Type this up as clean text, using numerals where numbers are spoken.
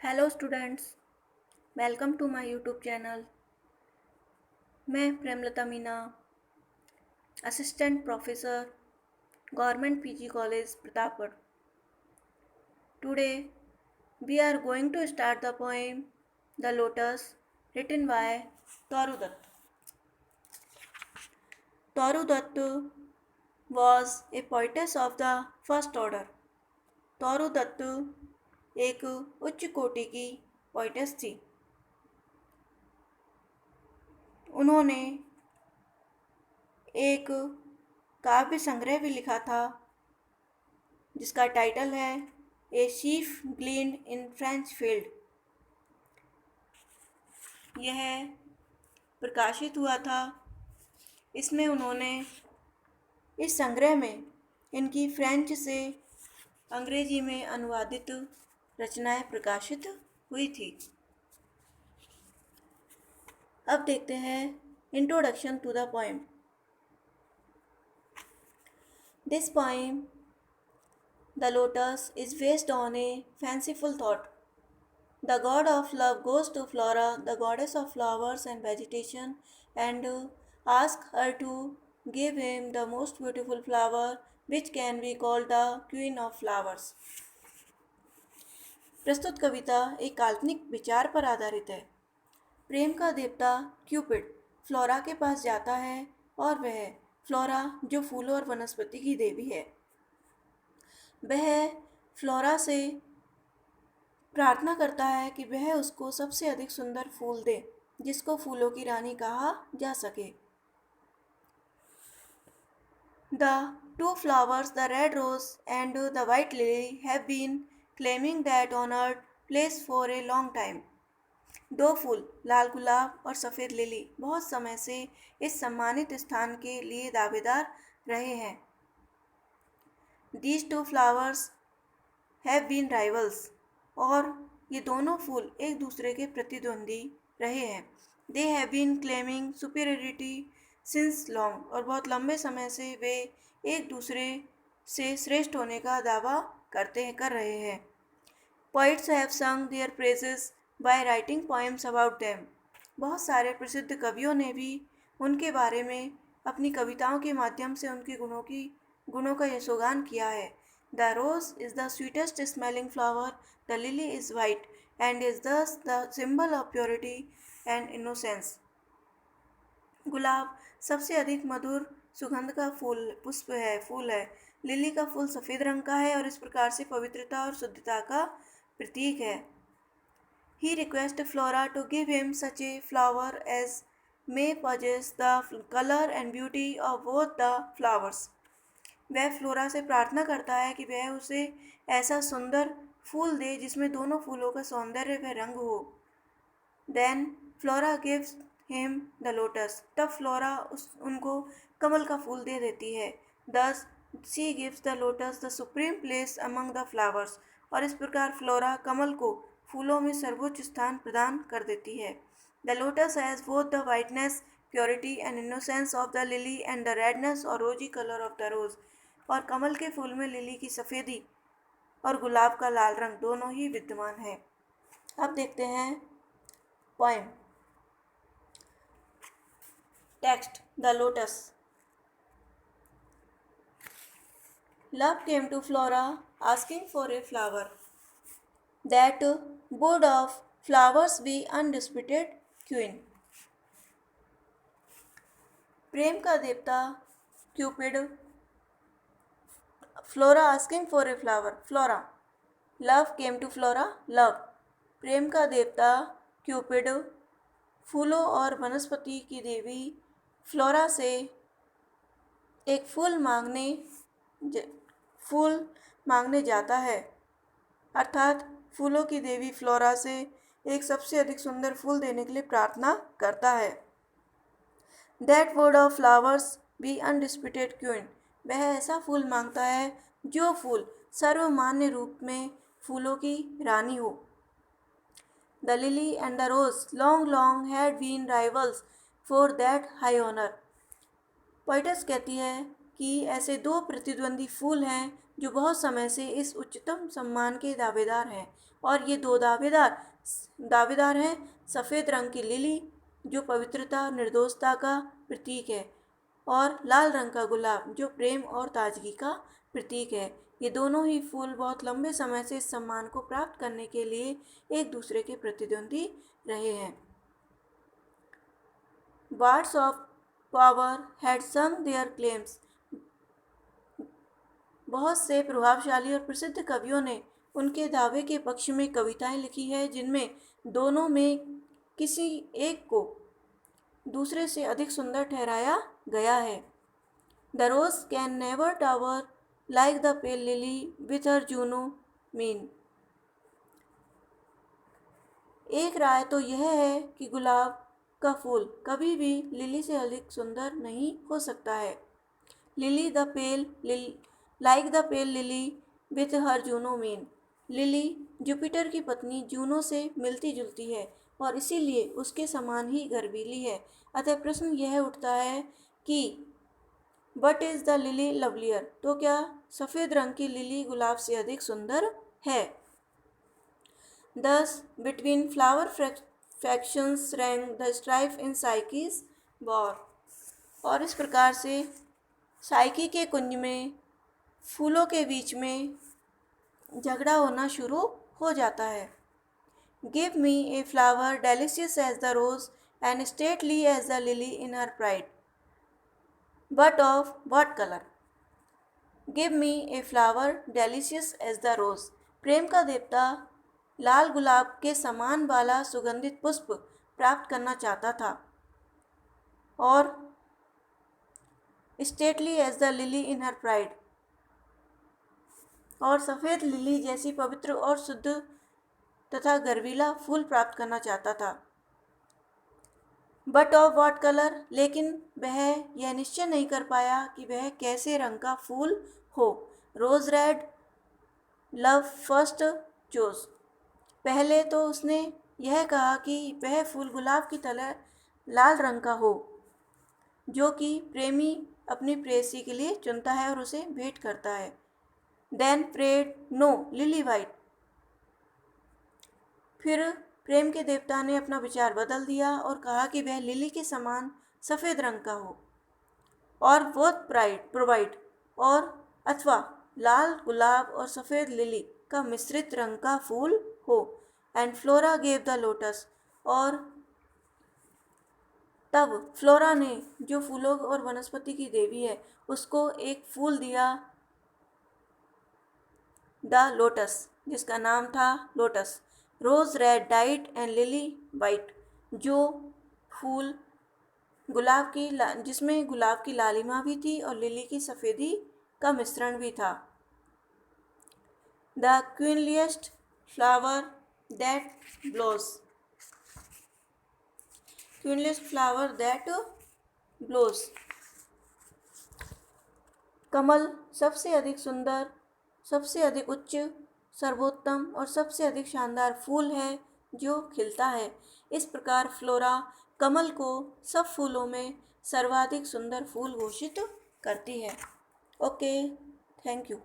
Hello students, welcome to my YouTube channel. मैं Premlata Meena, assistant professor, government PG college Pratapgarh. Today we are going to start the poem the lotus written by Toru Dutt. Toru Dutt was a poetess of the first order. Toru Dutt एक उच्च कोटि की poetess थी। उन्होंने एक काव्य संग्रह भी लिखा था जिसका टाइटल है ए शीफ ग्लीन्ड इन फ्रेंच फील्ड। यह प्रकाशित हुआ था। इसमें उन्होंने इस संग्रह में इनकी फ्रेंच से अंग्रेजी में अनुवादित रचनाएं प्रकाशित हुई थी। अब देखते हैं introduction to the poem. This poem the lotus is based on a fanciful thought. The god of love goes to Flora, the goddess of flowers and vegetation, and asks her to give him the most beautiful flower, which can be called the queen of flowers. प्रस्तुत कविता एक काल्पनिक विचार पर आधारित है। प्रेम का देवता Cupid flora के पास जाता है और वह फ्लोरा, जो फूलों और वनस्पति की देवी है, वह फ्लोरा से प्रार्थना करता है कि वह उसको सबसे अधिक सुंदर फूल दे जिसको फूलों की रानी कहा जा सके। The two flowers, the red rose and the white lily, have been claiming that honoured place for a long time. दो फूल, लाल गुलाब और सफ़ेद लिली, बहुत समय से इस सम्मानित स्थान के लिए दावेदार रहे हैं। These two flowers have been rivals, और ये दोनों फूल एक दूसरे के प्रतिद्वंदी रहे हैं। They have been claiming superiority since long, और बहुत लंबे समय से वे एक दूसरे से श्रेष्ठ होने का दावा कर रहे हैं। Poets have sung their praises by writing poems about them. बहुत सारे प्रसिद्ध कवियों ने भी उनके बारे में अपनी कविताओं के माध्यम से उनके गुणों का यशोगान किया है। The rose is the sweetest smelling flower, the lily is white and is thus the symbol of purity and innocence. गुलाब सबसे अधिक मधुर सुगंध का फूल है। लिली का फूल सफ़ेद रंग का है और इस प्रकार से पवित्रता और शुद्धता का प्रतीक है। He requests Flora to give him such a flower as may possess the color and beauty of both the flowers. वह फ्लोरा से प्रार्थना करता है कि वह उसे ऐसा सुंदर फूल दे जिसमें दोनों फूलों का सौंदर्य व रंग हो। Then Flora gives him the lotus, तब फ्लोरा उनको कमल का फूल दे देती है। Thus she gives the lotus the supreme place among the flowers, और इस प्रकार फ्लोरा कमल को फूलों में सर्वोच्च स्थान प्रदान कर देती है। The lotus has both the whiteness, purity and innocence of the lily and the redness और रोजी कलर ऑफ द रोज, और कमल के फूल में लिली की सफ़ेदी और गुलाब का लाल रंग दोनों ही विद्यमान है। अब देखते हैं poem. Text the lotus. Love came to Flora asking for a flower, that would of flowers be undisputed queen. प्रेम का देवता Cupid Flora asking for a flower, Flora. Love came to Flora, love. प्रेम का देवता Cupid फूलों और वनस्पति की देवी फ्लोरा से एक फूल मांगने जाता है, अर्थात फूलों की देवी फ्लोरा से एक सबसे अधिक सुंदर फूल देने के लिए प्रार्थना करता है। That would of flowers be undisputed queen, वह ऐसा फूल मांगता है जो फूल सर्वमान्य रूप में फूलों की रानी हो। The lily and the rose long long had been rivals for that high honour. Poets कहती है कि ऐसे दो प्रतिद्वंदी फूल हैं जो बहुत समय से इस उच्चतम सम्मान के दावेदार हैं, और ये दो दावेदार हैं सफ़ेद रंग की लिली जो पवित्रता निर्दोषता का प्रतीक है, और लाल रंग का गुलाब जो प्रेम और ताजगी का प्रतीक है। ये दोनों ही फूल बहुत लंबे समय से इस सम्मान को प्राप्त करने के लिए एक दूसरे के प्रतिद्वंदी रहे हैं। Bards of power had sung their claims. बहुत से प्रभावशाली और प्रसिद्ध कवियों ने उनके दावे के पक्ष में कविताएं लिखी है जिनमें दोनों में किसी एक को दूसरे से अधिक सुंदर ठहराया गया है। The rose can never tower like the pale lily with her Juno mean. एक राय तो यह है कि गुलाब का फूल कभी भी लिली से अधिक सुंदर नहीं हो सकता है। Lily the pale like the pale lily with her Juno mean. Lily Jupiter की पत्नी जूनो से मिलती जुलती है और इसीलिए उसके समान ही गर्वीली है। अतः प्रश्न यह उठता है कि but is the lily lovelier, तो क्या सफ़ेद रंग की लिली गुलाब से अधिक सुंदर है। Thus, between flower factions rang the strife in Psyche's war. और इस प्रकार से साइकी के कुंज में फूलों के बीच में झगड़ा होना शुरू हो जाता है। Give me a flower delicious as the rose and stately as the lily in her pride. But of what color? Give me a flower delicious as the rose. प्रेम का देवता लाल गुलाब के समान वाला सुगंधित पुष्प प्राप्त करना चाहता था और stately as the lily in her pride, और सफ़ेद लिली जैसी पवित्र और शुद्ध तथा गर्वीला फूल प्राप्त करना चाहता था। बट ऑफ व्हाट कलर, लेकिन वह यह निश्चय नहीं कर पाया कि वह कैसे रंग का फूल हो। रोज रेड लव फर्स्ट चोज। पहले तो उसने यह कहा कि वह फूल गुलाब की तरह लाल रंग का हो जो कि प्रेमी अपनी प्रेयसी के लिए चुनता है और उसे भेंट करता है। Then pride no lily white. फिर प्रेम के देवता ने अपना विचार बदल दिया और कहा कि वह लिली के समान सफ़ेद रंग का हो और वो प्रोवाइड और अथवा लाल गुलाब और सफ़ेद लिली का मिश्रित रंग का फूल हो। And flora gave the lotus, और तब फ्लोरा ने, जो फूलों और वनस्पति की देवी है, उसको एक फूल दिया, द लोटस, जिसका नाम था lotus. Rose red diet and lily white, जो फूल जिसमें गुलाब की लालिमा भी थी और लिली की सफ़ेदी का मिश्रण भी था। The queenliest flower that blows. Queenliest flower that blows. कमल सबसे अधिक सुंदर, सबसे अधिक उच्च, सर्वोत्तम और सबसे अधिक शानदार फूल है जो खिलता है। इस प्रकार फ्लोरा कमल को सब फूलों में सर्वाधिक सुंदर फूल घोषित करती है। Okay, thank you.